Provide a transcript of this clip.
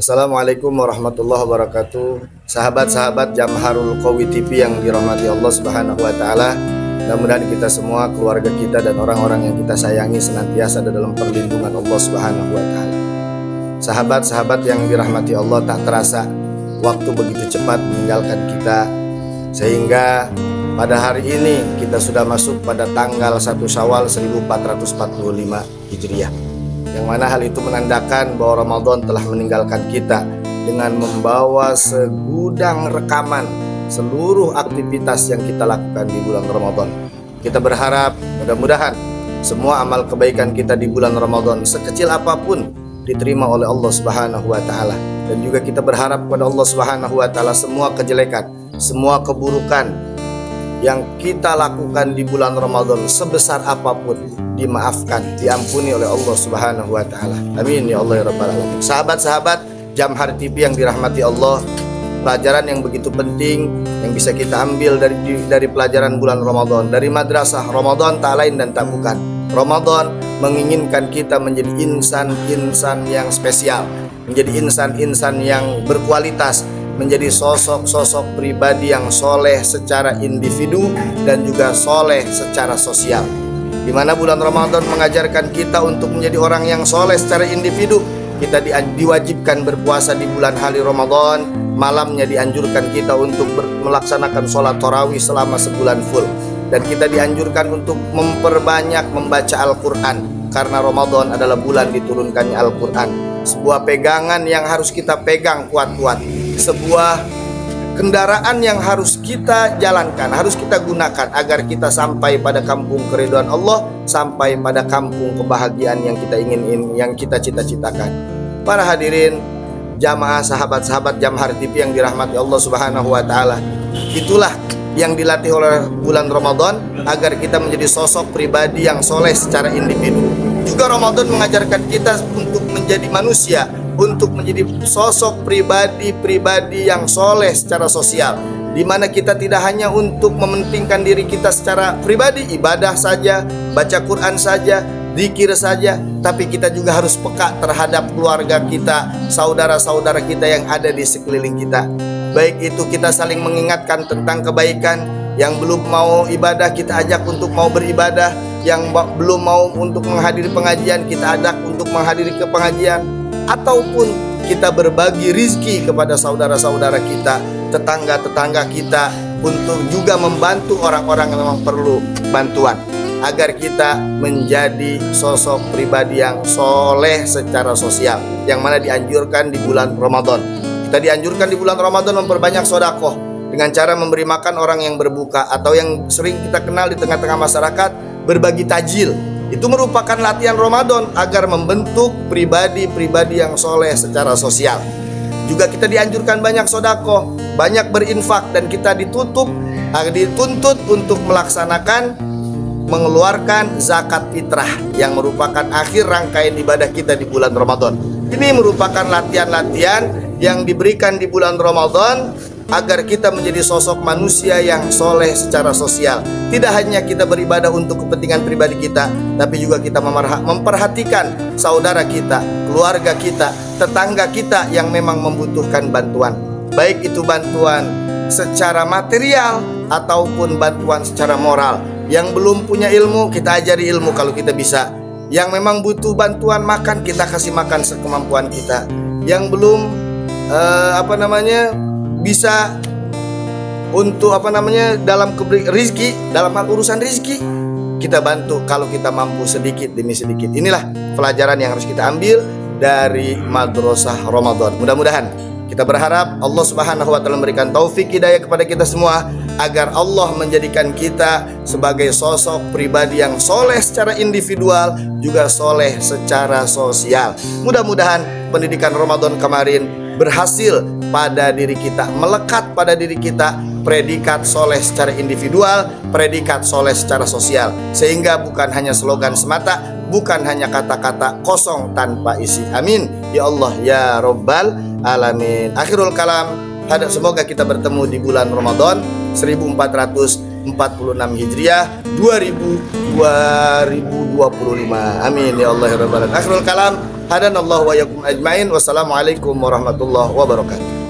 Assalamualaikum warahmatullahi wabarakatuh. Sahabat-sahabat Jamharul Qawi TV yang dirahmati Allah Subhanahu wa taala. Mudah-mudahan kita semua, keluarga kita dan orang-orang yang kita sayangi senantiasa ada dalam perlindungan Allah Subhanahu wa taala. Sahabat-sahabat yang dirahmati Allah, tak terasa waktu begitu cepat meninggalkan kita, sehingga pada hari ini kita sudah masuk pada tanggal 1 Syawal 1445 Hijriah, yang mana hal itu menandakan bahwa Ramadan telah meninggalkan kita dengan membawa segudang rekaman seluruh aktivitas yang kita lakukan di bulan Ramadan. Kita berharap mudah-mudahan semua amal kebaikan kita di bulan Ramadan, sekecil apapun, diterima oleh Allah Subhanahu wa taala. Dan juga kita berharap kepada Allah Subhanahu wa taala semua kejelekan, semua keburukan yang kita lakukan di bulan Ramadan sebesar apapun dimaafkan, diampuni oleh Allah Subhanahu wa taala. Amin ya Allah ya rabbal alamin. Sahabat-sahabat Jamhar TV yang dirahmati Allah, pelajaran yang begitu penting yang bisa kita ambil dari pelajaran bulan Ramadan, dari madrasah Ramadan tak lain dan tak bukan. Ramadan menginginkan kita menjadi insan-insan yang spesial, menjadi insan-insan yang berkualitas, menjadi sosok-sosok pribadi yang soleh secara individu dan juga soleh secara sosial. Di mana bulan Ramadan mengajarkan kita untuk menjadi orang yang soleh secara individu. Kita diwajibkan berpuasa di bulan hari Ramadan, malamnya dianjurkan kita untuk melaksanakan sholat tarawih selama sebulan full. Dan kita dianjurkan untuk memperbanyak membaca Al-Quran, karena Ramadan adalah bulan diturunkannya Al-Quran. Sebuah pegangan yang harus kita pegang kuat-kuat, sebuah kendaraan yang harus kita jalankan, harus kita gunakan agar kita sampai pada kampung keridhaan Allah, sampai pada kampung kebahagiaan yang kita ingin, yang kita cita-citakan. Para hadirin jamaah, sahabat-sahabat Jamhar TV yang dirahmati Allah Subhanahu wa taala, itulah yang dilatih oleh bulan Ramadan agar kita menjadi sosok pribadi yang soleh secara individu. Juga Ramadan mengajarkan kita untuk menjadi manusia, untuk menjadi sosok pribadi-pribadi yang soleh secara sosial, di mana kita tidak hanya untuk mementingkan diri kita secara pribadi, ibadah saja, baca Quran saja, zikir saja, tapi kita juga harus peka terhadap keluarga kita, saudara-saudara kita yang ada di sekeliling kita. Baik itu kita saling mengingatkan tentang kebaikan. Yang belum mau ibadah kita ajak untuk mau beribadah, yang belum mau untuk menghadiri pengajian kita ajak untuk menghadiri ke pengajian, ataupun kita berbagi rizki kepada saudara-saudara kita, tetangga-tetangga kita, untuk juga membantu orang-orang yang memang perlu bantuan, agar kita menjadi sosok pribadi yang soleh secara sosial, yang mana dianjurkan di bulan Ramadan. Kita dianjurkan di bulan Ramadan memperbanyak sodakoh dengan cara memberi makan orang yang berbuka, atau yang sering kita kenal di tengah-tengah masyarakat, berbagi tajil. Itu merupakan latihan Ramadan agar membentuk pribadi-pribadi yang soleh secara sosial. Juga kita dianjurkan banyak sodakoh, banyak berinfak, dan kita dituntut untuk melaksanakan mengeluarkan zakat fitrah yang merupakan akhir rangkaian ibadah kita di bulan Ramadan. Ini merupakan latihan-latihan yang diberikan di bulan Ramadan agar kita menjadi sosok manusia yang soleh secara sosial. Tidak hanya kita beribadah untuk kepentingan pribadi kita, tapi juga kita memperhatikan saudara kita, keluarga kita, tetangga kita yang memang membutuhkan bantuan. Baik itu bantuan secara material ataupun bantuan secara moral. Yang belum punya ilmu, kita ajari ilmu kalau kita bisa. Yang memang butuh bantuan makan, kita kasih makan sekemampuan kita. Yang belum bisa untuk dalam rizki, dalam hal urusan rizki, kita bantu kalau kita mampu sedikit demi sedikit. Inilah pelajaran yang harus kita ambil dari madrasah Ramadan. Mudah-mudahan kita berharap Allah Subhanahu wa taala memberikan taufik hidayah kepada kita semua, agar Allah menjadikan kita sebagai sosok pribadi yang soleh secara individual, juga soleh secara sosial. Mudah-mudahan pendidikan Ramadan kemarin berhasil pada diri kita, melekat pada diri kita predikat soleh secara individual, predikat soleh secara sosial, sehingga bukan hanya slogan semata, bukan hanya kata-kata kosong tanpa isi. Amin ya Allah ya rabbal alamin. Akhirul kalam, semoga kita bertemu di bulan Ramadan 1446 Hijriah 2025. Amin ya Allah ya rabbal alamin. Akhirul kalam, Hadanallahu wa iyyakum ajmain. Wassalamualaikum warahmatullahi wabarakatuh.